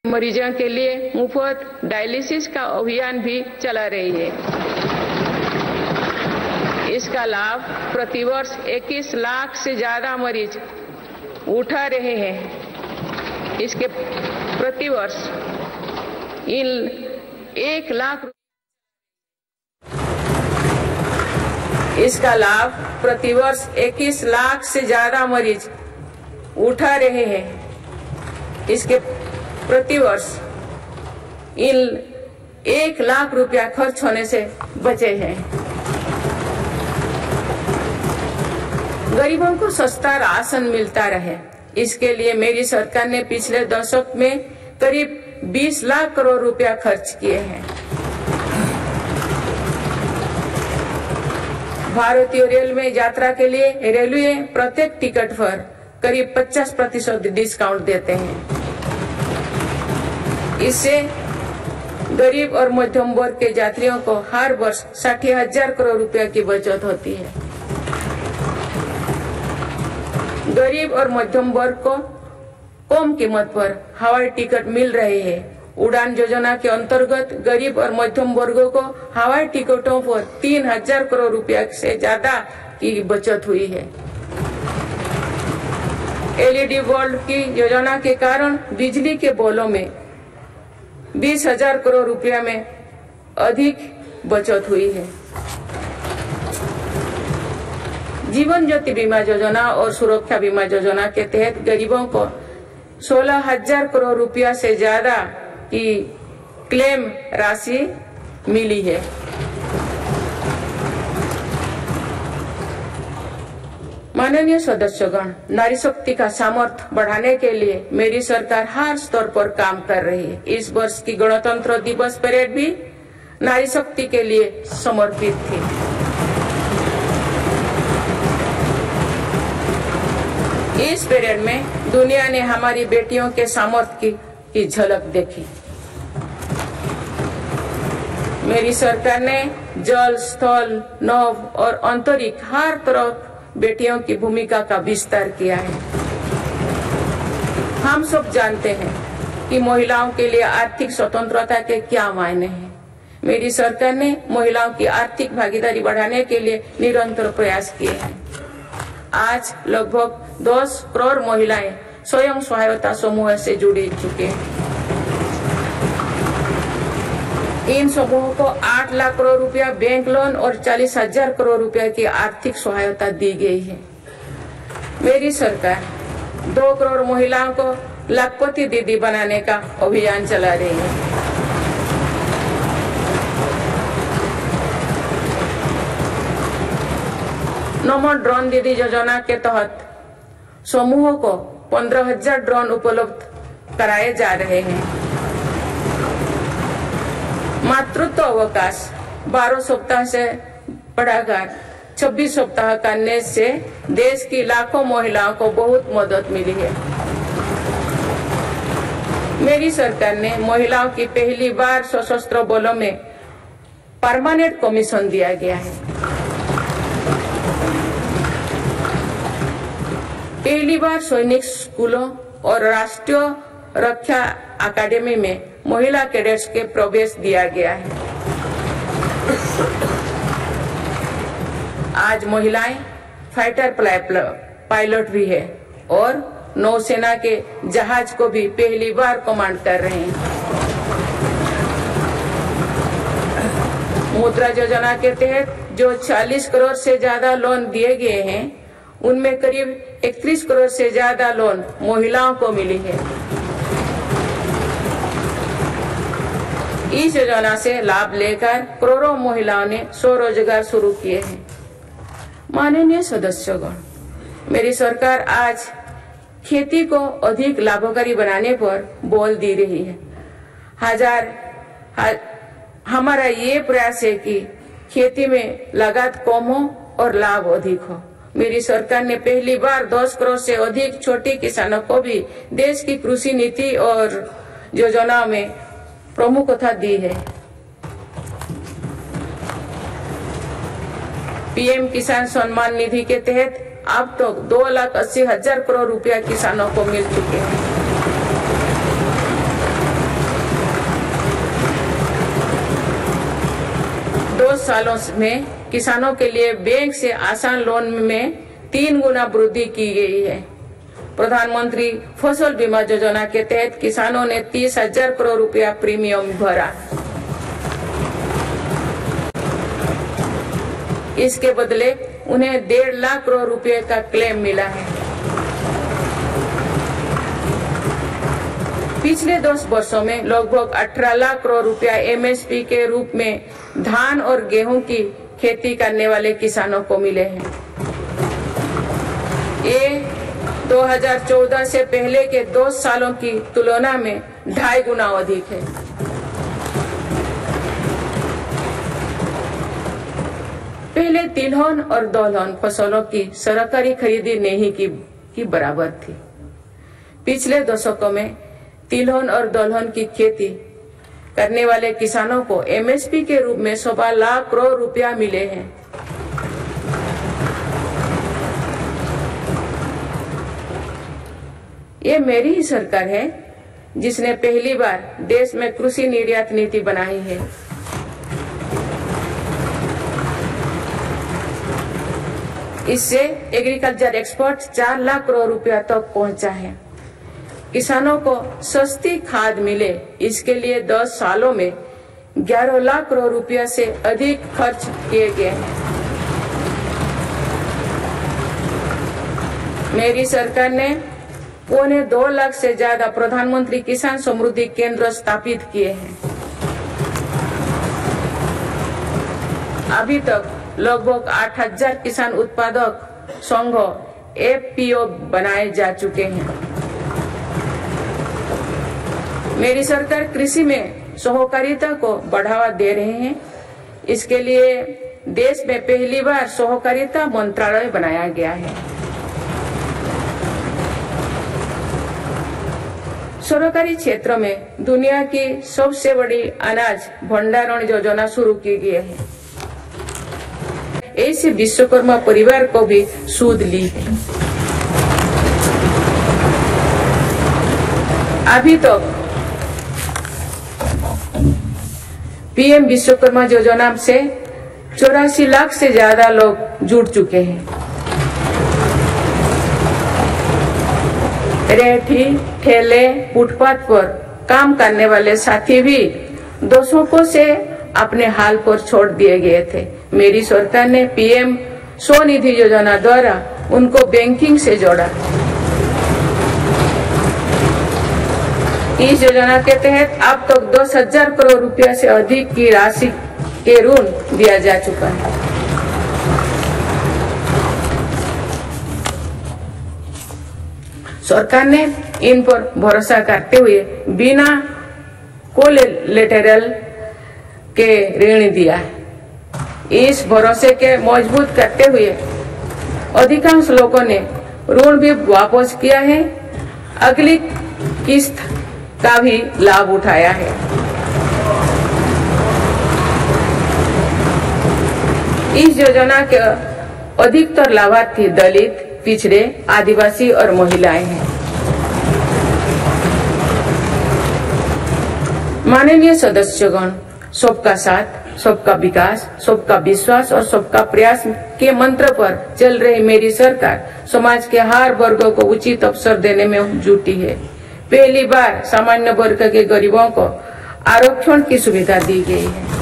मरीजों के लिए मुफ्त डायलिसिस का अभियान भी चला रही है। इसका लाभ प्रतिवर्ष 21 लाख से ज्यादा मरीज उठा रहे हैं। इसके प्रतिवर्ष इन 1 लाख इसका लाभ प्रतिवर्ष 21 लाख से ज्यादा मरीज उठा रहे हैं। इसके प्रतिवर्ष इन 1 लाख रुपया खर्च होने से बचे हैं। गरीबों को सस्ता राशन मिलता रहे, इसके लिए मेरी सरकार ने पिछले दशक में करीब 20 लाख करोड़ रुपया खर्च किए हैं। भारतीय रेल में यात्रा के लिए रेलवे प्रत्येक टिकट पर करीब 50% डिस्काउंट देते हैं। इससे गरीब और मध्यम वर्ग के यात्रियों को हर वर्ष 60,000 करोड़ रुपया की बचत होती है। गरीब और मध्यम वर्ग को कम कीमत पर हवाई टिकट मिल रहे हैं। उड़ान योजना के अंतर्गत गरीब और मध्यम वर्गों को हवाई टिकटों पर 3,000 करोड़ रुपया से ज्यादा की बचत हुई है। LED बल्ब की योजना के कारण बिजली के बिलों में 20,000 करोड़ रुपया में अधिक बचत हुई है। जीवन ज्योति बीमा योजना और सुरक्षा बीमा योजना के तहत गरीबों को 16,000 करोड़ रुपया से ज्यादा की क्लेम राशि मिली है। माननीय सदस्यगण, नारी शक्ति का सामर्थ्य बढ़ाने के लिए मेरी सरकार हर स्तर पर काम कर रही है। इस वर्ष की गणतंत्र दिवस परेड भी नारी शक्ति के लिए समर्पित थी। इस परेड में दुनिया ने हमारी बेटियों के सामर्थ्य की झलक देखी। मेरी सरकार ने जल, स्थल, नभ और अंतरिक्ष हर तरफ बेटियों की भूमिका का विस्तार किया है। हम सब जानते हैं कि महिलाओं के लिए आर्थिक स्वतंत्रता के क्या मायने हैं। मेरी सरकार ने महिलाओं की आर्थिक भागीदारी बढ़ाने के लिए निरंतर प्रयास किए हैं। आज लगभग 10 करोड़ महिलाएं स्वयं सहायता समूह से जुड़ चुके हैं। इन समूहों को 8 लाख करोड़ रुपया बैंक लोन और 40,000 करोड़ रुपया की आर्थिक सहायता दी गई है। मेरी सरकार 2 करोड़ महिलाओं को लाखपति दीदी बनाने का अभियान चला रही है। नमो ड्रोन दीदी योजना के तहत समूहों को 15,000 ड्रोन उपलब्ध कराए जा रहे हैं। मातृत्व अवकाश 12 सप्ताह से बढ़ाकर 26 सप्ताह करने से देश की लाखों महिलाओं को बहुत मदद मिली है। मेरी सरकार ने महिलाओं की पहली बार सशस्त्र बलों में परमानेंट कमीशन दिया गया है। पहली बार सैनिक स्कूलों और राष्ट्रीय रक्षा अकादमी में महिला कैडेट्स के प्रवेश दिया गया है। आज महिलाएं फाइटर पायलट भी है और नौसेना के जहाज को भी पहली बार कमांड कर रहे हैं। मुद्रा योजना के तहत जो 40 करोड़ से ज्यादा लोन दिए गए हैं, उनमें करीब 31 करोड़ से ज्यादा लोन महिलाओं को मिली है। इस योजना से लाभ लेकर करोड़ों महिलाओं ने स्वरोजगार शुरू किए हैं। माननीय सदस्यगण, मेरी सरकार आज खेती को अधिक लाभकारी बनाने पर बल दे रही है। हमारा ये प्रयास है कि खेती में लागत कम हो और लाभ अधिक हो। मेरी सरकार ने पहली बार 10 करोड़ से अधिक छोटे किसानों को भी देश की कृषि नीति और योजनाओं में प्रमुखता दी है। पीएम किसान सम्मान निधि के तहत अब तक 2,80,000 करोड़ रुपया किसानों को मिल चुके हैं। सालों में किसानों के लिए बैंक से आसान लोन में 3 गुना वृद्धि की गई है। प्रधानमंत्री फसल बीमा योजना के तहत किसानों ने 30,000 करोड़ रुपया प्रीमियम भरा। इसके बदले उन्हें 1.5 लाख करोड़ रुपए का क्लेम मिला है। पिछले 10 वर्षों में लगभग 18 लाख करोड़ रुपया एमएसपी के रूप में धान और गेहूं की खेती करने वाले किसानों को मिले हैं। ये 2014 से पहले के 2 सालों की तुलना में 2.5 गुना अधिक है। पहले तिलहन और दलहन फसलों की सरकारी खरीदी नहीं की बराबर थी। पिछले दशकों में तिलहन और दलहन की खेती करने वाले किसानों को एमएसपी के रूप में 1.25 लाख करोड़ रुपया मिले हैं। ये मेरी ही सरकार है जिसने पहली बार देश में कृषि निर्यात नीति बनाई है। इससे एग्रीकल्चर एक्सपोर्ट 4 लाख करोड़ रुपया तक पहुंचा है। किसानों को सस्ती खाद मिले, इसके लिए 10 सालों में 11 लाख करोड़ रुपया से अधिक खर्च किए गए हैं। मेरी सरकार ने 1.25 लाख से ज्यादा प्रधानमंत्री किसान समृद्धि केंद्र स्थापित किए हैं। अभी तक लगभग 8,000 किसान उत्पादक संघ एफपीओ बनाए जा चुके हैं। मेरी सरकार कृषि में सहकारिता को बढ़ावा दे रहे हैं। इसके लिए देश में पहली बार सहकारिता मंत्रालय बनाया गया है। सरकारी क्षेत्र में दुनिया की सबसे बड़ी अनाज भंडारण योजना शुरू की गई है। ऐसे विश्वकर्मा परिवार को भी सूद ली है। अभी तक पीएम विश्वकर्मा योजना से 84 लाख से ज्यादा लोग जुड़ चुके हैं। रेहड़ी, ठेले, फुटपाथ पर काम करने वाले साथी भी दशकों से अपने हाल पर छोड़ दिए गए थे। मेरी सरकार ने पीएम स्वनिधि योजना द्वारा उनको बैंकिंग से जोड़ा। इस योजना के तहत अब तक 10,000 करोड़ रुपया से अधिक की राशि के ऋण दिया जा चुका है। सरकार ने इन पर भरोसा करते हुए बिना कोलेटरल के ऋण दिया है। इस भरोसे के मजबूत करते हुए अधिकांश लोगों ने ऋण भी वापस किया है, अगली किस्त का भी लाभ उठाया है। इस योजना के अधिकतर लाभार्थी दलित, पिछड़े, आदिवासी और महिलाएं हैं। माननीय सदस्यगण, सबका साथ, सबका विकास, सबका विश्वास और सबका प्रयास के मंत्र पर चल रही मेरी सरकार समाज के हर वर्गों को उचित अवसर देने में जुटी है। पहली बार सामान्य वर्ग के गरीबों को आरक्षण की सुविधा दी गई है।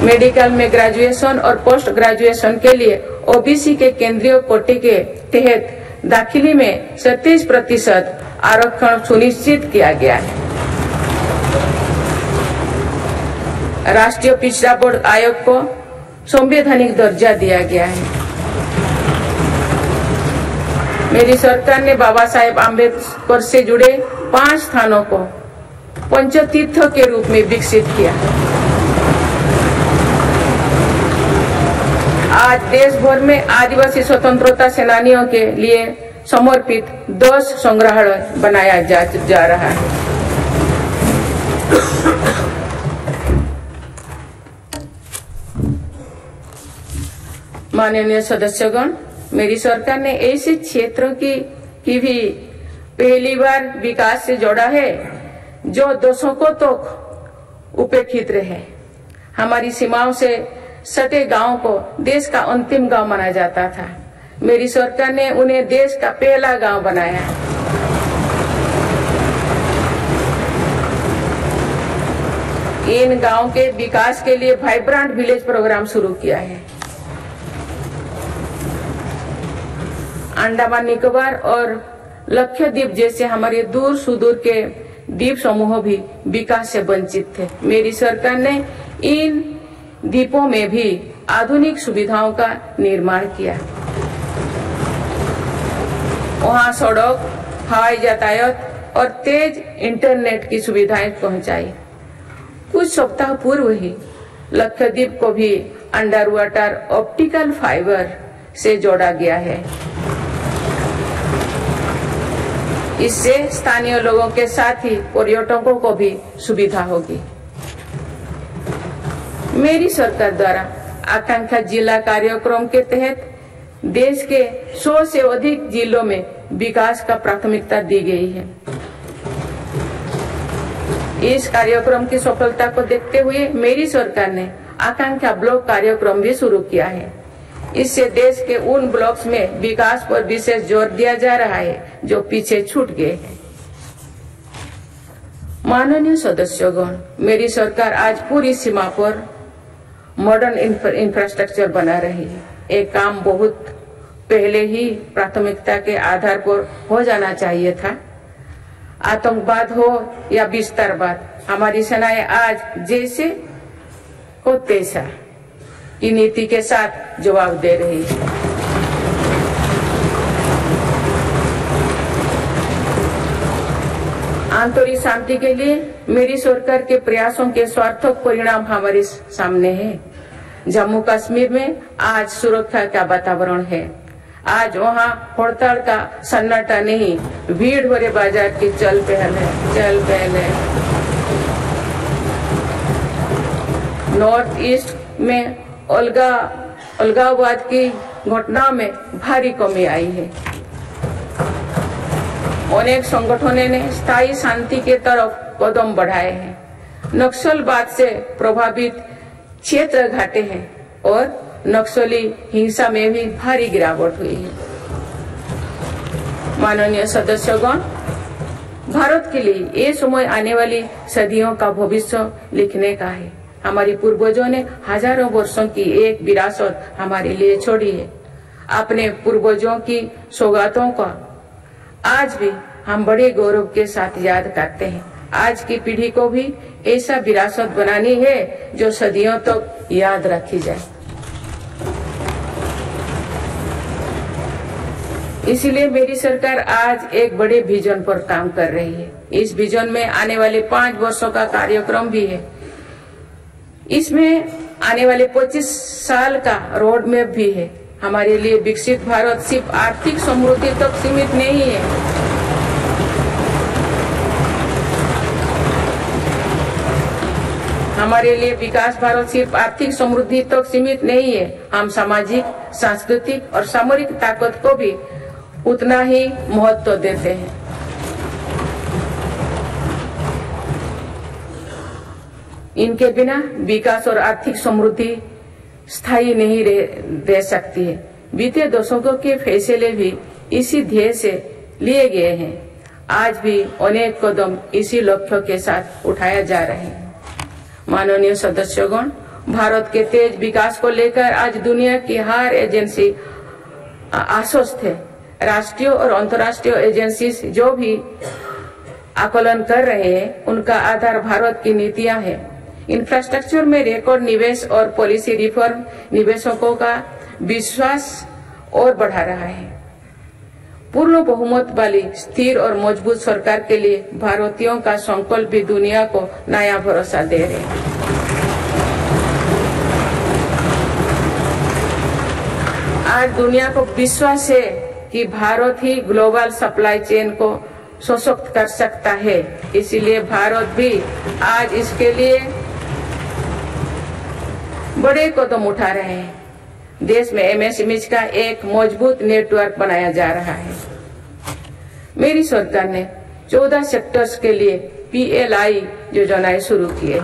मेडिकल में ग्रेजुएशन और पोस्ट ग्रेजुएशन के लिए ओबीसी के केंद्रीय कोटे के तहत दाखिले में 37% आरक्षण सुनिश्चित किया गया है। राष्ट्रीय पिछड़ा बोर्ड आयोग को संवैधानिक दर्जा दिया गया है। मेरी सरकार ने बाबा साहेब आम्बेडकर से जुड़े 5 स्थानों को पंचतीर्थ के रूप में विकसित किया। आज देश भर में आदिवासी स्वतंत्रता सेनानियों के लिए समर्पित 10 संग्रहालय बनाया जा रहा है। माननीय सदस्यगण, मेरी सरकार ने ऐसे क्षेत्रों की भी पहली बार विकास से जोड़ा है जो दशकों तक उपेक्षित रहे। हमारी सीमाओं से सटे गांव को देश का अंतिम गांव माना जाता था। मेरी सरकार ने उन्हें देश का पहला गांव बनाया। इन गांव के विकास के लिए वाइब्रेंट विलेज प्रोग्राम शुरू किया है। अंडमान निकोबार और लक्षद्वीप जैसे हमारे दूर सुदूर के द्वीप समूह भी विकास से वंचित थे। मेरी सरकार ने इन द्वीपों में भी आधुनिक सुविधाओं का निर्माण किया। वहां सड़क, हवाई यातायात और तेज इंटरनेट की सुविधाएं पहुंचाई। कुछ सप्ताह पूर्व ही लक्षद्वीप को भी अंडर वाटर ऑप्टिकल फाइबर से जोड़ा गया है। इससे स्थानीय लोगों के साथ ही पर्यटकों को भी सुविधा होगी। मेरी सरकार द्वारा आकांक्षा जिला कार्यक्रम के तहत देश के 100 से अधिक जिलों में विकास का प्राथमिकता दी गई है। इस कार्यक्रम की सफलता को देखते हुए मेरी सरकार ने आकांक्षा ब्लॉक कार्यक्रम भी शुरू किया है। इससे देश के उन ब्लॉक्स में विकास पर विशेष जोर दिया जा रहा है जो पीछे छूट गए हैं। माननीय सदस्यगण, मेरी सरकार आज पूरी सीमा पर मॉडर्न इंफ्रास्ट्रक्चर बना रही है। एक काम बहुत पहले ही प्राथमिकता के आधार पर हो जाना चाहिए था। आतंकवाद हो या विस्तारवाद, हमारी सेनाएं आज जैसे को तैसा की नीति के साथ जवाब दे रही है। आंतरिक शांति के लिए मेरी सरकार के प्रयासों के सार्थक परिणाम हमारे सामने है। जम्मू कश्मीर में आज सुरक्षा का वातावरण है। आज वहाँ हड़ताल का सन्नाटा नहीं, भीड़ भरे बाजार की चल पहल है। नॉर्थ ईस्ट में अलगाववाद की घटना में भारी कमी आई है। अनेक संगठनों ने स्थायी शांति के तरफ कदम बढ़ाए हैं। नक्सलवाद से प्रभावित क्षेत्र घटे हैं और नक्सली हिंसा में भी भारी गिरावट हुई है। माननीय सदस्यगण, भारत के लिए ये समय आने वाली सदियों का भविष्य लिखने का है। हमारे पूर्वजों ने हजारों वर्षों की एक विरासत हमारे लिए छोड़ी है। अपने पूर्वजों की सौगातों का आज भी हम बड़े गौरव के साथ याद करते हैं। आज की पीढ़ी को भी ऐसा विरासत बनानी है जो सदियों तक याद रखी जाए। इसीलिए मेरी सरकार आज एक बड़े विजन पर काम कर रही है। इस विजन में आने वाले 5 वर्षों का कार्यक्रम भी है। इसमें आने वाले 25 साल का रोड मैप भी है। हमारे लिए विकसित भारत सिर्फ आर्थिक समृद्धि तक सीमित नहीं है। हमारे लिए विकास भारत सिर्फ आर्थिक समृद्धि तक सीमित नहीं है। हम सामाजिक, सांस्कृतिक और सामरिक ताकत को भी उतना ही महत्व देते हैं। इनके बिना विकास और आर्थिक समृद्धि स्थायी नहीं रह सकती है। बीते दशकों के फैसले भी इसी ध्येय से लिए गए हैं। आज भी अनेक कदम इसी लक्ष्य के साथ उठाया जा रहे हैं। माननीय सदस्यगण, भारत के तेज विकास को लेकर आज दुनिया की हर एजेंसी आश्वस्त है। राष्ट्रीय और अंतर्राष्ट्रीय एजेंसी जो भी आकलन कर रहे हैं, उनका आधार भारत की नीतियां हैं। इंफ्रास्ट्रक्चर में रिकॉर्ड निवेश और पॉलिसी रिफॉर्म निवेशकों का विश्वास और बढ़ा रहा है। पूर्ण बहुमत वाली स्थिर और मजबूत सरकार के लिए भारतीयों का संकल्प भी दुनिया को नया भरोसा दे रहे हैं। आज दुनिया को विश्वास है कि भारत ही ग्लोबल सप्लाई चेन को सशक्त कर सकता है। इसीलिए भारत भी आज इसके लिए बड़े कदम उठा रहे हैं। देश में एमएसएमई का एक मजबूत नेटवर्क बनाया जा रहा है। मेरी सरकार ने 14 सेक्टर्स के लिए PLI योजनाएं शुरू की है।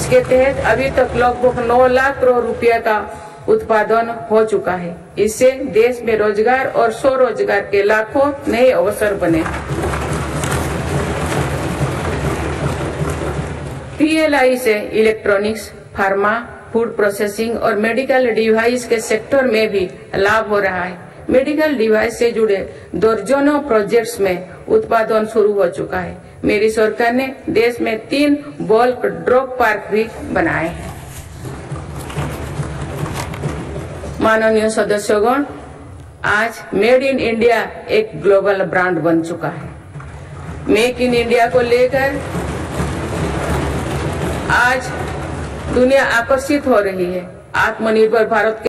इसके तहत अभी तक लगभग 9 लाख करोड़ रुपए का उत्पादन हो चुका है। इससे देश में रोजगार और स्वरोजगार के लाखों नए अवसर बने। PLI से इलेक्ट्रॉनिक्स, फार्मा, फूड प्रोसेसिंग और मेडिकल डिवाइस के सेक्टर में भी लाभ हो रहा है। मेडिकल डिवाइस से जुड़े दर्जनों प्रोजेक्ट्स में उत्पादन शुरू हो चुका है। मेरी सरकार ने देश में 3 बल्क ड्रग पार्क भी बनाए हैं। माननीय सदस्यगण, आज मेड इन इंडिया एक ग्लोबल ब्रांड बन चुका है। मेक इन इंडिया को लेकर आज दुनिया आकर्षित हो रही है। आत्मनिर्भर भारत